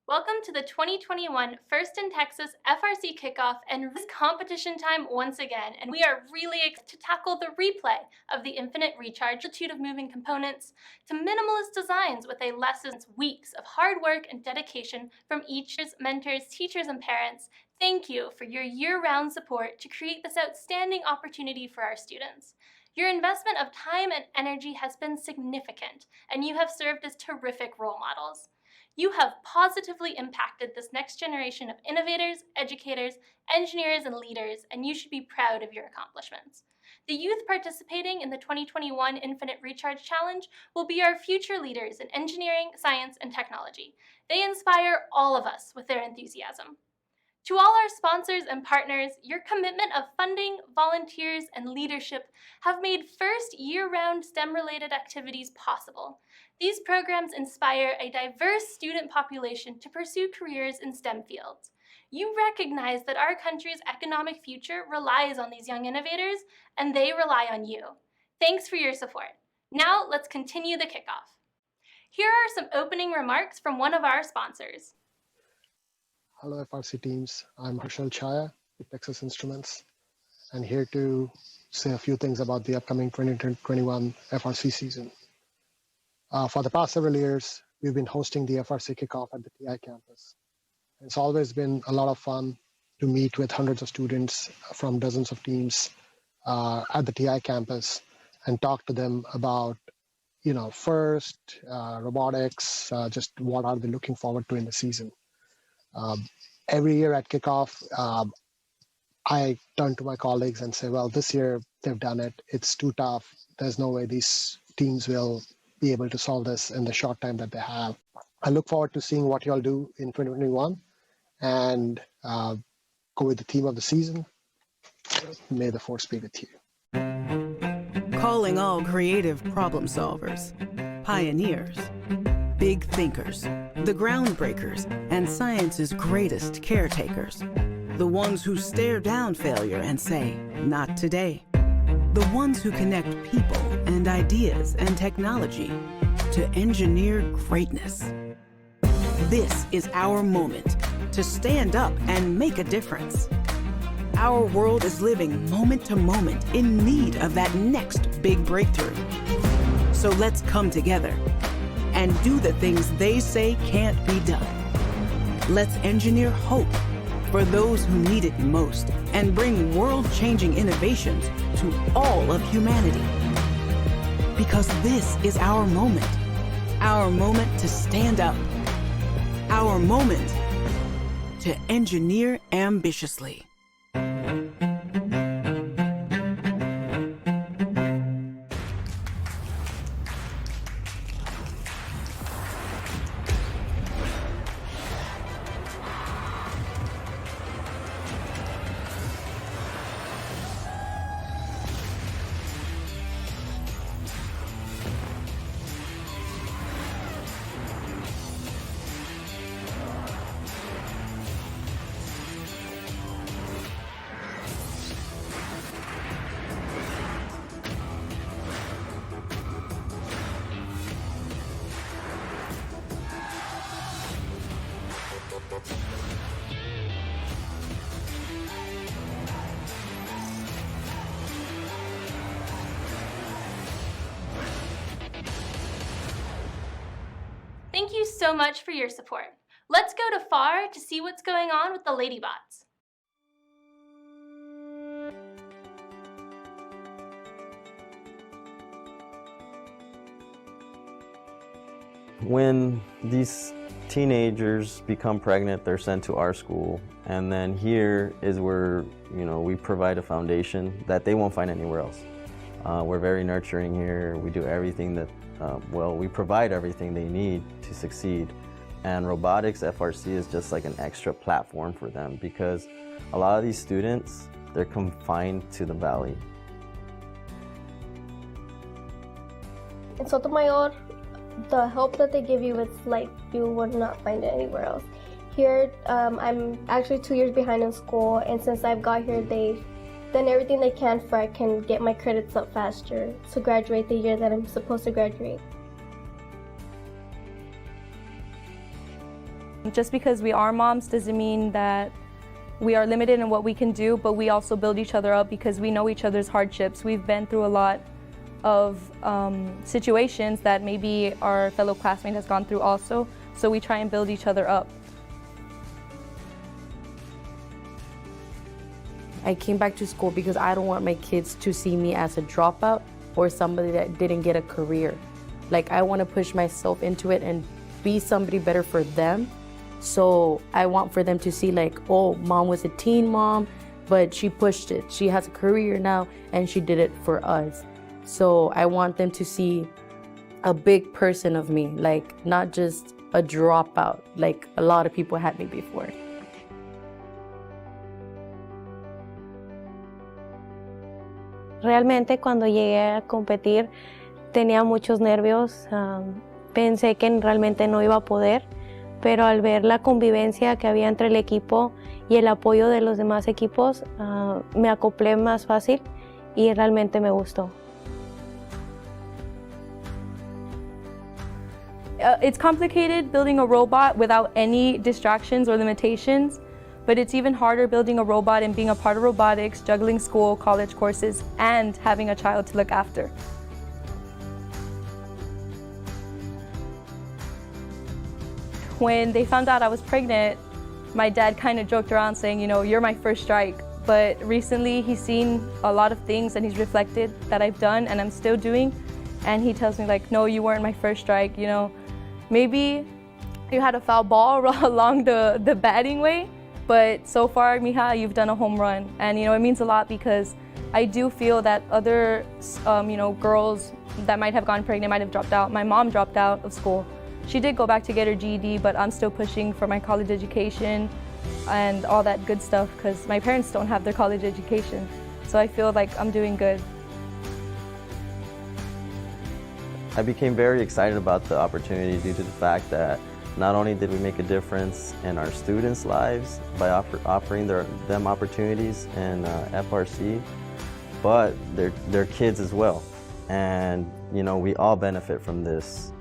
Welcome to the 2021 First in Texas FRC Kickoff, and this competition time once again, and we are really excited to tackle the replay of the infinite recharge, multitude of moving components, to minimalist designs with a lessons, weeks of hard work and dedication from each mentors, teachers, and parents. Thank you for your year-round support to create this outstanding opportunity for our students. Your investment of time and energy has been significant, and you have served as terrific role models. You have positively impacted this next generation of innovators, educators, engineers, and leaders, and you should be proud of your accomplishments. The youth participating in the 2021 Infinite Recharge Challenge will be our future leaders in engineering, science, and technology. They inspire all of us with their enthusiasm. To all our sponsors and partners, your commitment of funding, volunteers, and leadership have made FIRST year-round STEM-related activities possible. These programs inspire a diverse student population to pursue careers in STEM fields. You recognize that our country's economic future relies on these young innovators, and they rely on you. Thanks for your support. Now let's continue the kickoff. Here are some opening remarks from one of our sponsors. Hello, FRC teams. I'm Harshal Chaya with Texas Instruments, and here to say a few things about the upcoming 2021 FRC season. For the past several years, we've been hosting the FRC kickoff at the TI campus. It's always been a lot of fun to meet with hundreds of students from dozens of teams at the TI campus and talk to them about, FIRST, robotics, just what are they looking forward to in the season. Every year at kickoff, I turn to my colleagues and say, well, this year they've done it. It's too tough. There's no way these teams will be able to solve this in the short time that they have. I look forward to seeing what y'all do in 2021 and go with the theme of the season. May the force be with you. Calling all creative problem solvers, pioneers, big thinkers, the groundbreakers, and science's greatest caretakers. The ones who stare down failure and say, not today. The ones who connect people and ideas and technology to engineer greatness. This is our moment to stand up and make a difference. Our world is living moment to moment in need of that next big breakthrough. So let's come together and do the things they say can't be done. Let's engineer hope for those who need it most and bring world-changing innovations to all of humanity. Because this is our moment to stand up, our moment to engineer ambitiously. Thank you so much for your support. Let's go to FAR to see what's going on with the Ladybots. When these teenagers become pregnant, they're sent to our school, and then here is where we provide a foundation that they won't find anywhere else. We're very nurturing here. We do everything that we provide everything they need to succeed. And Robotics FRC is just like an extra platform for them because a lot of these students, they're confined to the valley. In Sotomayor, the help that they give you, it's like you would not find it anywhere else. Here, I'm actually 2 years behind in school, and since I've got here, they've done everything they can for I can get my credits up faster to graduate the year that I'm supposed to graduate. Just because we are moms doesn't mean that we are limited in what we can do, but we also build each other up because we know each other's hardships. We've been through a lot of situations that maybe our fellow classmate has gone through also, so we try and build each other up. I came back to school because I don't want my kids to see me as a dropout or somebody that didn't get a career. Like, I want to push myself into it and be somebody better for them. So I want for them to see like, oh, mom was a teen mom, but she pushed it. She has a career now and she did it for us. So I want them to see a big person of me, like not just a dropout, like a lot of people had me before. Realmente cuando llegué a competir tenía muchos nervios, pensé que realmente no iba a poder, pero al ver la convivencia que había entre el equipo y el apoyo de los demás equipos, me acoplé más fácil y realmente me gustó. It's complicated building a robot without any distractions or limitations, but it's even harder building a robot and being a part of robotics, juggling school, college courses, and having a child to look after. When they found out I was pregnant, my dad kind of joked around saying, you know, you're my first strike. But recently he's seen a lot of things and he's reflected that I've done and I'm still doing. And he tells me like, no, you weren't my first strike, you know. Maybe you had a foul ball along the batting way, but so far, mija, you've done a home run. And, you know, it means a lot because I do feel that other, girls that might have gone pregnant might have dropped out. My mom dropped out of school. She did go back to get her GED, but I'm still pushing for my college education and all that good stuff because my parents don't have their college education. So I feel like I'm doing good. I became very excited about the opportunity due to the fact that not only did we make a difference in our students' lives by offering them opportunities in FRC, but their kids as well. And, you know, we all benefit from this.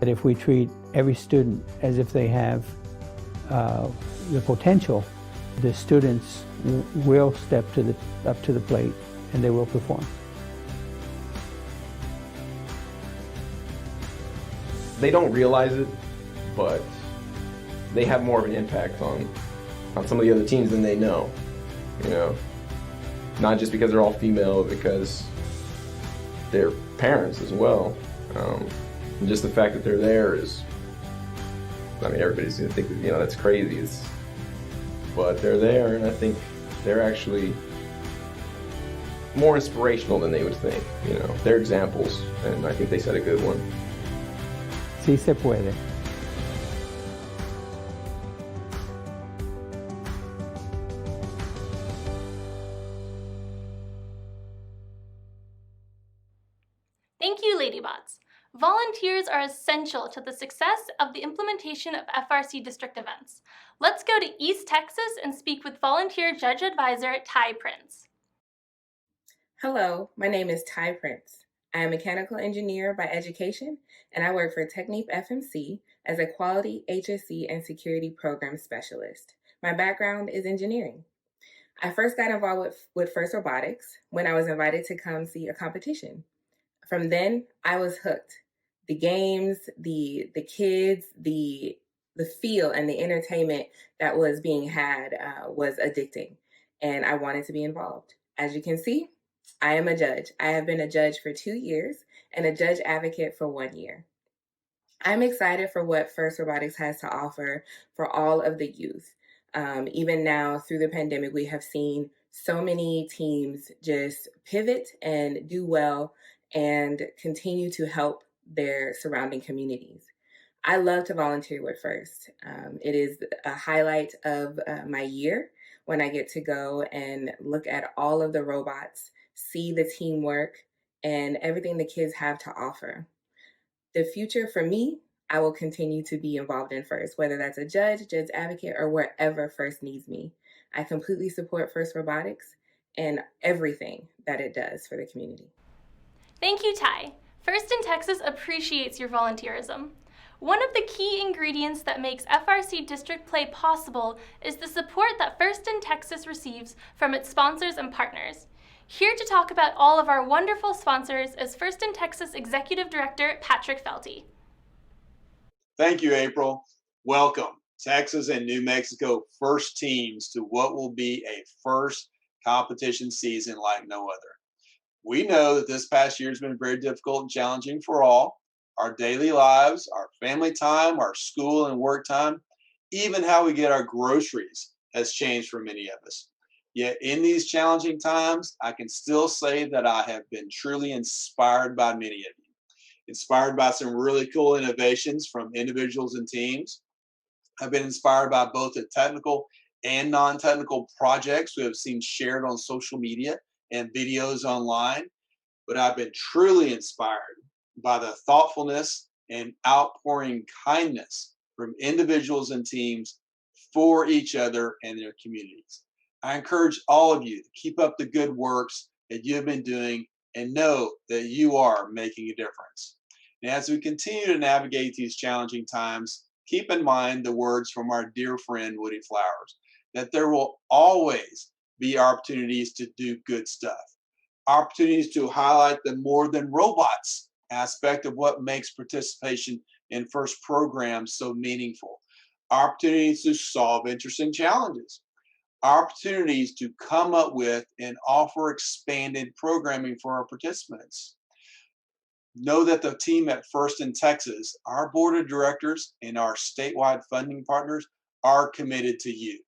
That if we treat every student as if they have the potential, the students will step up to the plate and they will perform. They don't realize it, but they have more of an impact on some of the other teams than they know. You know, not just because they're all female, because they're parents as well. And just the fact that they're there is, I mean, everybody's gonna think that, you know, that's crazy. But they're there, and I think they're actually more inspirational than they would think. You know, they're examples, and I think they set a good one. Sí se puede. Thank you, Ladybots. Volunteers are essential to the success of the implementation of FRC district events. Let's go to East Texas and speak with volunteer judge advisor Ty Prince. Hello, my name is Ty Prince. I am a mechanical engineer by education, and I work for Technique FMC as a quality HSE and security program specialist. My background is engineering. I first got involved with FIRST Robotics when I was invited to come see a competition. From then, I was hooked. The games, the kids, the feel and the entertainment that was being had was addicting, and I wanted to be involved. As you can see, I am a judge. I have been a judge for 2 years and a judge advocate for 1 year. I'm excited for what FIRST Robotics has to offer for all of the youth. Even now, through the pandemic, we have seen so many teams just pivot and do well and continue to help their surrounding communities. I love to volunteer with FIRST. It is a highlight of my year when I get to go and look at all of the robots, see the teamwork, and everything the kids have to offer. The future for me, I will continue to be involved in FIRST, whether that's a judge advocate, or wherever FIRST needs me. I completely support FIRST Robotics and everything that it does for the community. Thank you, Ty. FIRST in Texas appreciates your volunteerism. One of the key ingredients that makes FRC District Play possible is the support that FIRST in Texas receives from its sponsors and partners. Here to talk about all of our wonderful sponsors is FIRST in Texas Executive Director Patrick Felty. Thank you, April. Welcome, Texas and New Mexico FIRST teams, to what will be a FIRST competition season like no other. We know that this past year has been very difficult and challenging for all. Our daily lives, our family time, our school and work time, even how we get our groceries has changed for many of us. Yet in these challenging times, I can still say that I have been truly inspired by many of you. Inspired by some really cool innovations from individuals and teams. I've been inspired by both the technical and non-technical projects we have seen shared on social media and videos online. But I've been truly inspired by the thoughtfulness and outpouring kindness from individuals and teams for each other and their communities. I encourage all of you to keep up the good works that you've been doing and know that you are making a difference. And as we continue to navigate these challenging times, keep in mind the words from our dear friend Woody Flowers, that there will always be opportunities to do good stuff, opportunities to highlight the more than robots aspect of what makes participation in FIRST programs so meaningful, opportunities to solve interesting challenges, opportunities to come up with and offer expanded programming for our participants. Know that the team at FIRST in Texas, our board of directors and our statewide funding partners are committed to you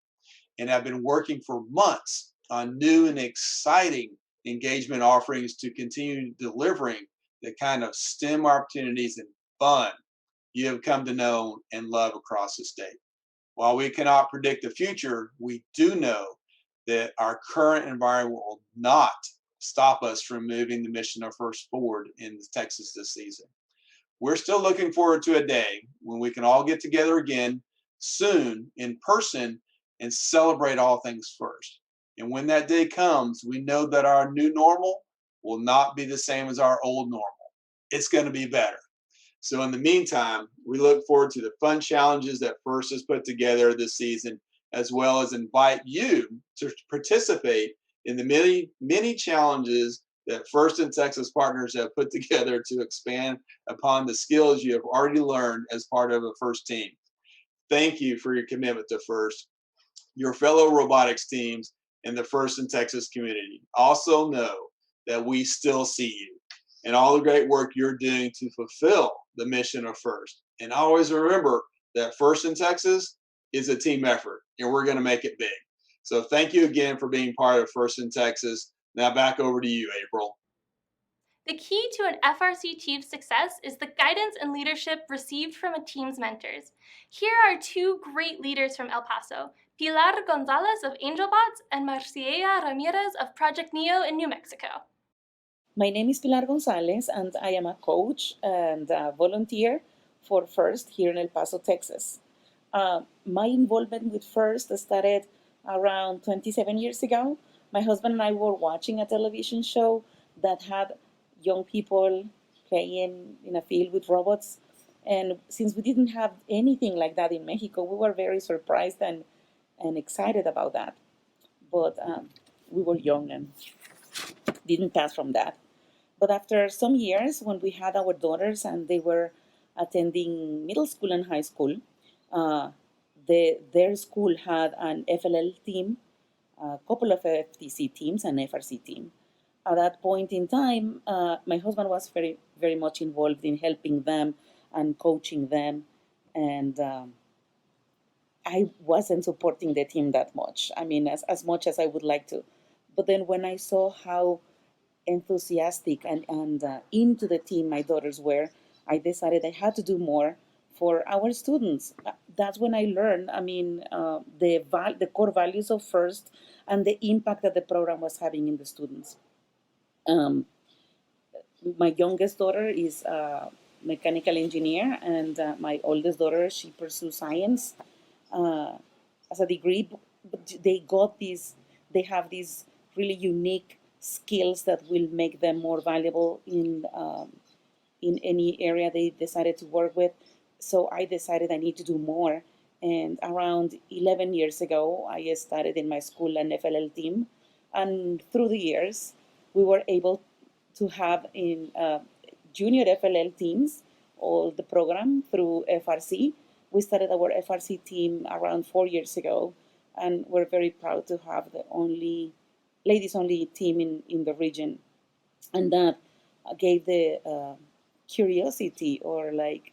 and have been working for months on new and exciting engagement offerings to continue delivering the kind of STEM opportunities and fun you have come to know and love across the state. While we cannot predict the future, we do know that our current environment will not stop us from moving the mission of FIRST forward in Texas this season. We're still looking forward to a day when we can all get together again soon in person and celebrate all things FIRST. And when that day comes, we know that our new normal will not be the same as our old normal. It's going to be better. So in the meantime, we look forward to the fun challenges that FIRST has put together this season, as well as invite you to participate in the many challenges that FIRST in Texas partners have put together to expand upon the skills you have already learned as part of a FIRST team. Thank you for your commitment to FIRST, your fellow robotics teams, and the FIRST in Texas community. Also know that we still see you and all the great work you're doing to fulfill the mission of FIRST. And always remember that FIRST in Texas is a team effort, and we're going to make it big. So thank you again for being part of FIRST in Texas. Now back over to you, April. The key to an FRC team's success is the guidance and leadership received from a team's mentors. Here are two great leaders from El Paso, Pilar Gonzalez of AngelBots and Marcia Ramirez of Project Neo in New Mexico. My name is Pilar Gonzalez, and I am a coach and a volunteer for FIRST here in El Paso, Texas. My involvement with FIRST started around 27 years ago. My husband and I were watching a television show that had young people playing in a field with robots. And since we didn't have anything like that in Mexico, we were very surprised and excited about that. But we were young and didn't pass from that. But after some years, when we had our daughters and they were attending middle school and high school, their school had an FLL team, a couple of FTC teams, and FRC team. At that point in time, my husband was very, very much involved in helping them and coaching them, and I wasn't supporting the team that much. I mean, as much as I would like to. But then when I saw how enthusiastic and into the team my daughters were, I decided I had to do more for our students. That's when I learned, I mean, the core values of FIRST and the impact that the program was having in the students. My youngest daughter is a mechanical engineer, and my oldest daughter, she pursues science as a degree. But they have these really unique skills that will make them more valuable in any area they decided to work with. So I decided I need to do more. And around 11 years ago, I started in my school an FLL team. And through the years, we were able to have in junior FLL teams all the program through FRC. We started our FRC team around 4 years ago, and we're very proud to have the only ladies-only team in the region. And that gave the curiosity or like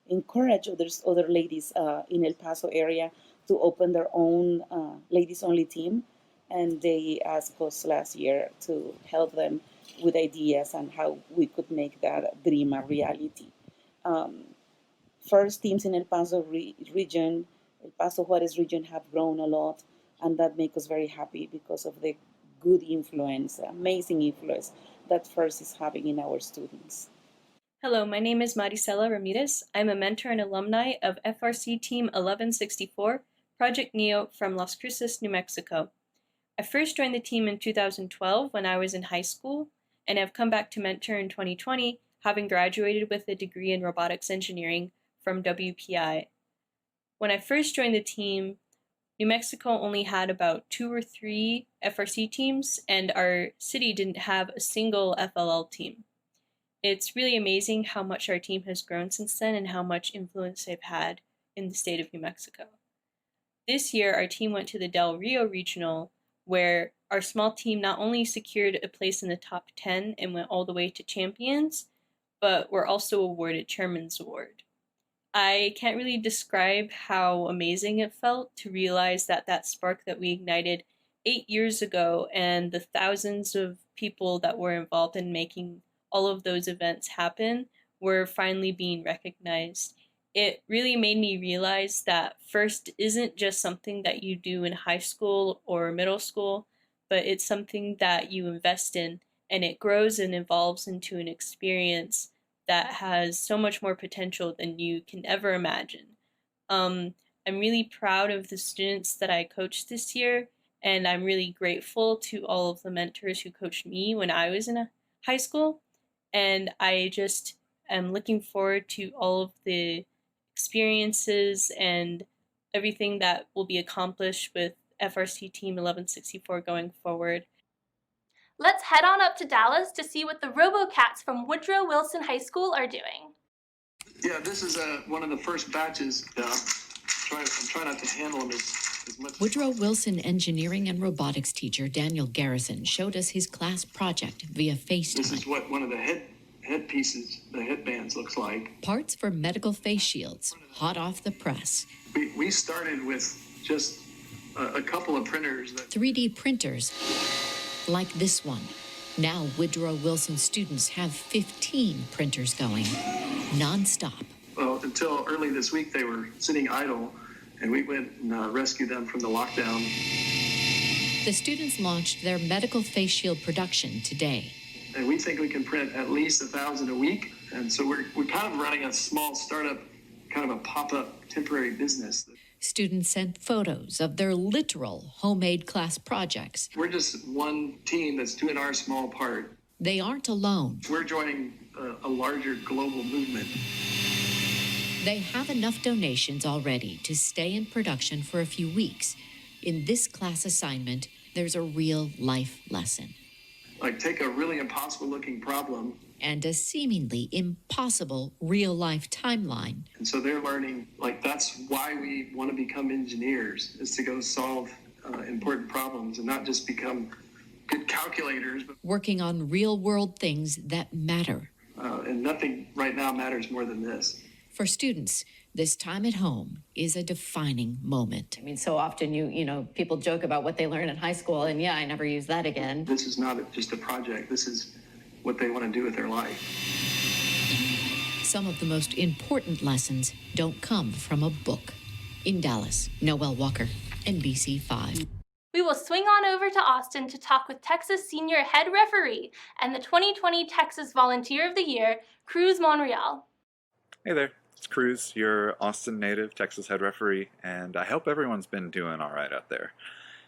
encourage other ladies in El Paso area to open their own ladies-only team. And they asked us last year to help them with ideas and how we could make that dream a reality. First teams in El Paso region, El Paso Juarez region have grown a lot, and that makes us very happy because of the good influence, amazing influence that FIRST is having in our students. Hello, my name is Maricela Ramirez. I'm a mentor and alumni of FRC Team 1164, Project NEO from Las Cruces, New Mexico. I first joined the team in 2012 when I was in high school, and I've come back to mentor in 2020, having graduated with a degree in robotics engineering from WPI. When I first joined the team, New Mexico only had about 2 or 3 FRC teams, and our city didn't have a single FLL team. It's really amazing how much our team has grown since then and how much influence they've had in the state of New Mexico. This year, our team went to the Del Rio Regional, where our small team not only secured a place in the top 10 and went all the way to champions, but were also awarded Chairman's Award. I can't really describe how amazing it felt to realize that that spark that we ignited 8 years ago and the thousands of people that were involved in making all of those events happen were finally being recognized. It really made me realize that FIRST isn't just something that you do in high school or middle school, but it's something that you invest in, and it grows and evolves into an experience that has so much more potential than you can ever imagine. I'm really proud of the students that I coached this year, and I'm really grateful to all of the mentors who coached me when I was in high school. And I just am looking forward to all of the experiences and everything that will be accomplished with FRC Team 1164 going forward. Let's head on up to Dallas to see what the RoboCats from Woodrow Wilson High School are doing. Yeah, this is one of the first batches. I'm trying not to handle them as much. Woodrow Wilson engineering and robotics teacher Daniel Garrison showed us his class project via FaceTime. This is what one of the headpieces, the headbands, looks like. Parts for medical face shields, hot off the press. We started with just a couple of printers. 3D printers like this one. Now Woodrow Wilson students have 15 printers going, non-stop. Well, until early this week, they were sitting idle, and we went and rescued them from the lockdown. The students launched their medical face shield production today. And we think we can print at least 1,000 a week. And so we're kind of running a small startup, kind of a pop-up temporary business. Students sent photos of their literal homemade class projects. We're just one team that's doing our small part. They aren't alone. We're joining a larger global movement. They have enough donations already to stay in production for a few weeks. In this class assignment, there's a real life lesson. Like, take a really impossible looking problem. And a seemingly impossible real life timeline. And so they're learning, like, that's why we want to become engineers, is to go solve important problems and not just become good calculators. But working on real world things that matter. And nothing right now matters more than this. For students, this time at home is a defining moment. I mean, so often you know, people joke about what they learn in high school, and yeah, I never use that again. This is not just a project. This is what they want to do with their life. Some of the most important lessons don't come from a book. In Dallas, Noel Walker, NBC5. We will swing on over to Austin to talk with Texas senior head referee and the 2020 Texas Volunteer of the Year, Cruz Monreal. Hey there, it's Cruz, your Austin native Texas head referee, and I hope everyone's been doing all right out there.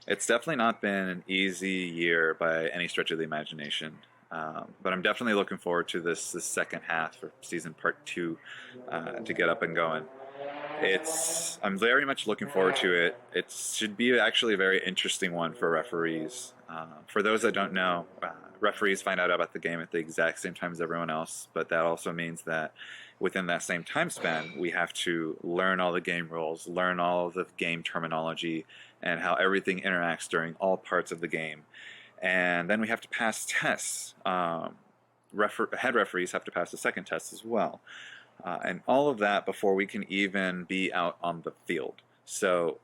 It's definitely not been an easy year by any stretch of the imagination. But I'm definitely looking forward to this second half or season part 2 to get up and going. I'm very much looking forward to it. It should be actually a very interesting one for referees. For those that don't know, referees find out about the game at the exact same time as everyone else, but that also means that within that same time span, we have to learn all the game rules, learn all of the game terminology, and how everything interacts during all parts of the game. And then we have to pass tests. Head referees have to pass the second test as well. And all of that before we can even be out on the field. So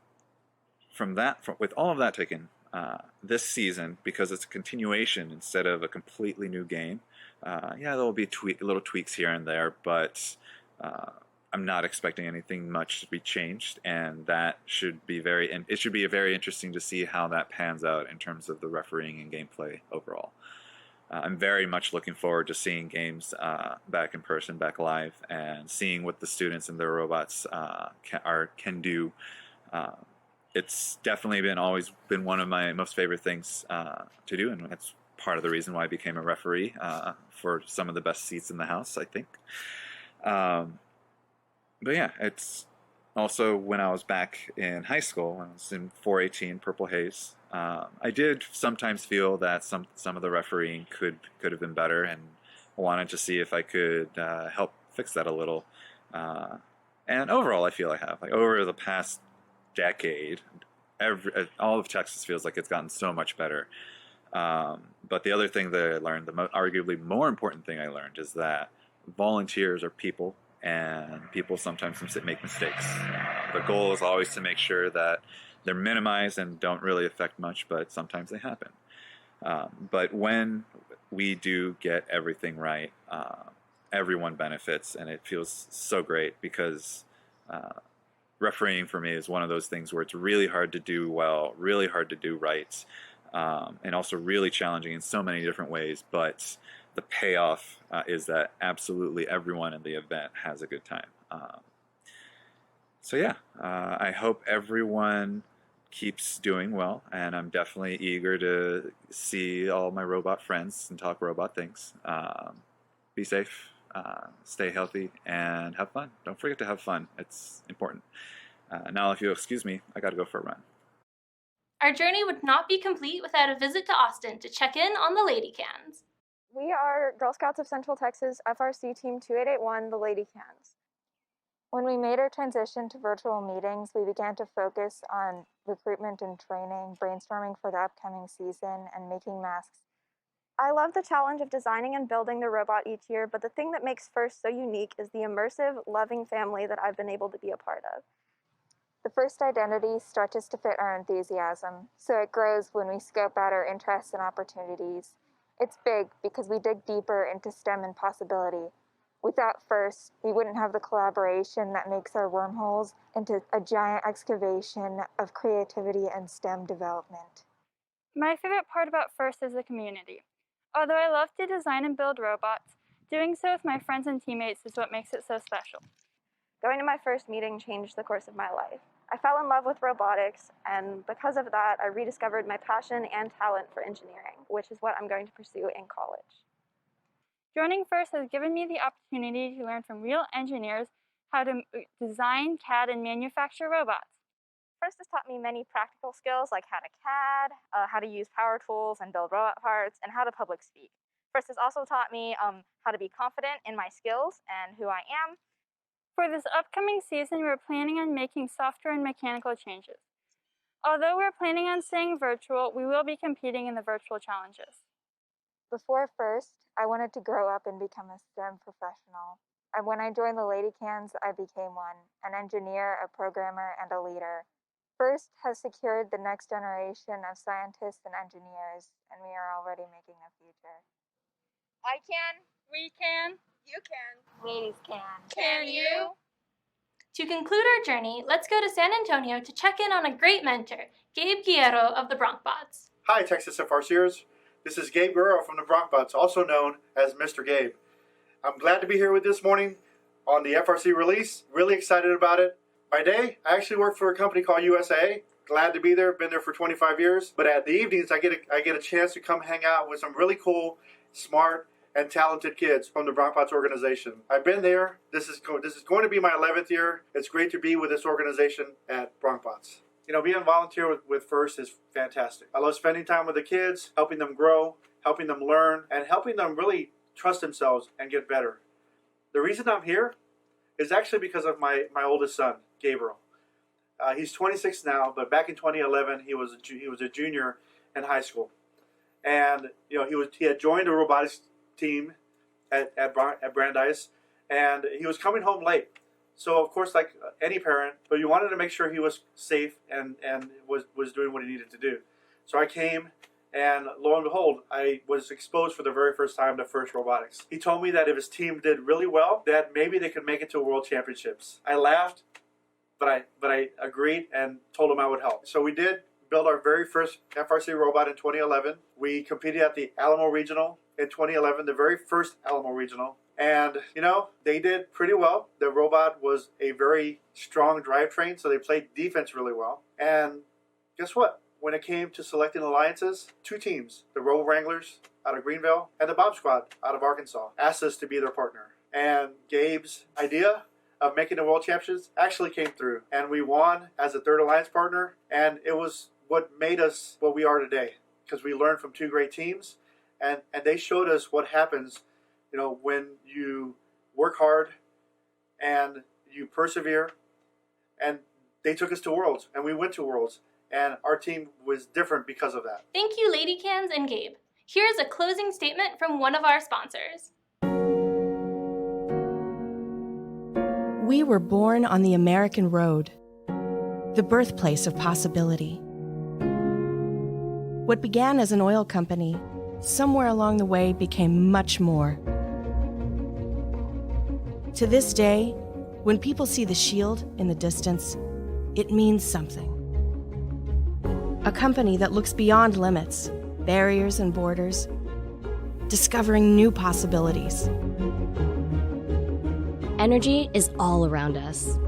with all of that taken, this season, because it's a continuation instead of a completely new game, there will be little tweaks here and there, but I'm not expecting anything much to be changed, and it should be very interesting to see how that pans out in terms of the refereeing and gameplay overall. I'm very much looking forward to seeing games back in person, back live, and seeing what the students and their robots can do. It's definitely always been one of my most favorite things to do, and that's part of the reason why I became a referee for some of the best seats in the house, I think. But yeah, it's also when I was back in high school, when I was in 418 Purple Haze, I did sometimes feel that some of the refereeing could have been better, and I wanted to see if I could help fix that a little. And overall, I feel I have. Like, over the past decade, all of Texas feels like it's gotten so much better. But the other thing that I learned, arguably more important thing I learned, is that volunteers are people, and people sometimes make mistakes. The goal is always to make sure that they're minimized and don't really affect much, but sometimes they happen. But when we do get everything right, everyone benefits, and it feels so great, because refereeing for me is one of those things where it's really hard to do well, really hard to do right, and also really challenging in so many different ways, but the payoff is that absolutely everyone in the event has a good time. I hope everyone keeps doing well, and I'm definitely eager to see all my robot friends and talk robot things. Be safe, stay healthy, and have fun. Don't forget to have fun. It's important. Now, if you'll excuse me, I gotta go for a run. Our journey would not be complete without a visit to Austin to check in on the Lady Cans. We are Girl Scouts of Central Texas, FRC Team 2881, the Lady Cans. When we made our transition to virtual meetings, we began to focus on recruitment and training, brainstorming for the upcoming season, and making masks. I love the challenge of designing and building the robot each year, but the thing that makes FIRST so unique is the immersive, loving family that I've been able to be a part of. The FIRST identity stretches to fit our enthusiasm, so it grows when we scope out our interests and opportunities. It's big because we dig deeper into STEM and possibility. Without FIRST, we wouldn't have the collaboration that makes our wormholes into a giant excavation of creativity and STEM development. My favorite part about FIRST is the community. Although I love to design and build robots, doing so with my friends and teammates is what makes it so special. Going to my first meeting changed the course of my life. I fell in love with robotics, and because of that, I rediscovered my passion and talent for engineering, which is what I'm going to pursue in college. Joining FIRST has given me the opportunity to learn from real engineers how to design, CAD, and manufacture robots. FIRST has taught me many practical skills like how to CAD, how to use power tools and build robot parts, and how to public speak. FIRST has also taught me how to be confident in my skills and who I am. For this upcoming season, we're planning on making software and mechanical changes. Although we're planning on staying virtual, we will be competing in the virtual challenges. Before FIRST, I wanted to grow up and become a STEM professional. And when I joined the Lady Cans, I became one, an engineer, a programmer, and a leader. FIRST has secured the next generation of scientists and engineers, and we are already making the future. I can. We can. You can. Ladies can. Can you? To conclude our journey, let's go to San Antonio to check in on a great mentor, Gabe Guerrero of the Bronkbots. Hi, Texas FRCers. This is Gabe Guerrero from the Bronkbots, also known as Mr. Gabe. I'm glad to be here with this morning on the FRC release. Really excited about it. By day, I actually work for a company called USA. Glad to be there. Been there for 25 years. But at the evenings, I get a chance to come hang out with some really cool smart, and talented kids from the BronkBots organization. I've been there. This is going to be my 11th year. It's great to be with this organization at BronkBots. You know, being a volunteer with FIRST is fantastic. I love spending time with the kids, helping them grow, helping them learn, and helping them really trust themselves and get better. The reason I'm here is actually because of my oldest son, Gabriel. He's 26 now, but back in 2011, he was a junior in high school. And you know, he had joined a robotics team at Brandeis, and he was coming home late. So of course, like any parent, but you wanted to make sure he was safe and was doing what he needed to do. So I came, and lo and behold, I was exposed for the very first time to FIRST Robotics. He told me that if his team did really well, that maybe they could make it to World Championships. I laughed, but I agreed and told him I would help. So we did build our very first FRC robot in 2011. We competed at the Alamo Regional in 2011, the very first Alamo Regional. And, you know, they did pretty well. The robot was a very strong drivetrain, so they played defense really well. And guess what? When it came to selecting alliances, 2 teams, the Robo Wranglers out of Greenville and the Bob Squad out of Arkansas, asked us to be their partner. And Gabe's idea of making the World Championships actually came through. And we won as a 3rd alliance partner, and it was what made us what we are today, because we learned from 2 great teams. And they showed us what happens, you know, when you work hard and you persevere. And they took us to Worlds, and we went to Worlds. And our team was different because of that. Thank you, Lady Cans and Gabe. Here's a closing statement from one of our sponsors. We were born on the American road, the birthplace of possibility. What began as an oil company, somewhere along the way became much more. To this day, when people see the shield in the distance, it means something. A company that looks beyond limits, barriers and borders, discovering new possibilities. Energy is all around us.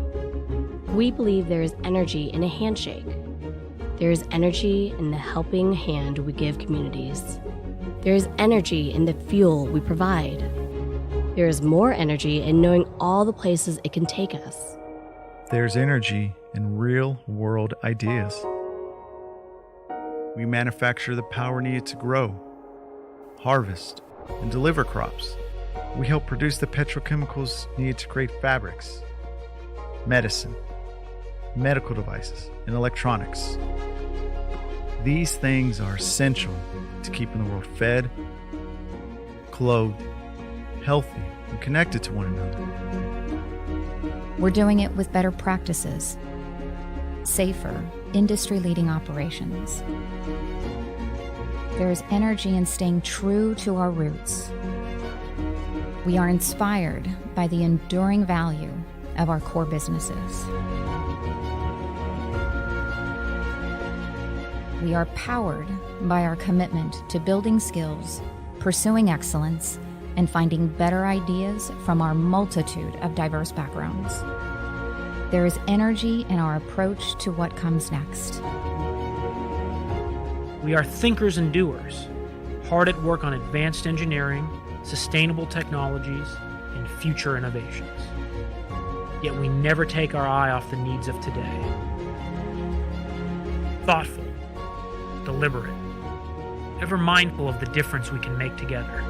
We believe there is energy in a handshake. There is energy in the helping hand we give communities. There is energy in the fuel we provide. There is more energy in knowing all the places it can take us. There's energy in real-world ideas. We manufacture the power needed to grow, harvest, and deliver crops. We help produce the petrochemicals needed to create fabrics, medicine, medical devices, and electronics. These things are essential to keeping the world fed, clothed, healthy, and connected to one another. We're doing it with better practices, safer, industry-leading operations. There is energy in staying true to our roots. We are inspired by the enduring value of our core businesses. We are powered by our commitment to building skills, pursuing excellence, and finding better ideas from our multitude of diverse backgrounds. There is energy in our approach to what comes next. We are thinkers and doers, hard at work on advanced engineering, sustainable technologies, and future innovations. Yet we never take our eye off the needs of today. Thoughtful, deliberate, ever mindful of the difference we can make together.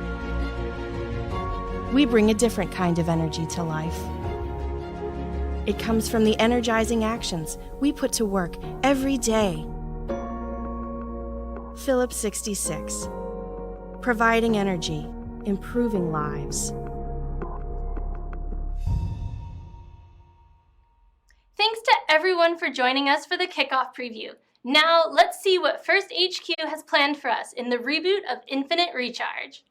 We bring a different kind of energy to life. It comes from the energizing actions we put to work every day. Phillips 66, providing energy, improving lives. Thanks to everyone for joining us for the kickoff preview. Now, let's see what FIRST HQ has planned for us in the reboot of Infinite Recharge.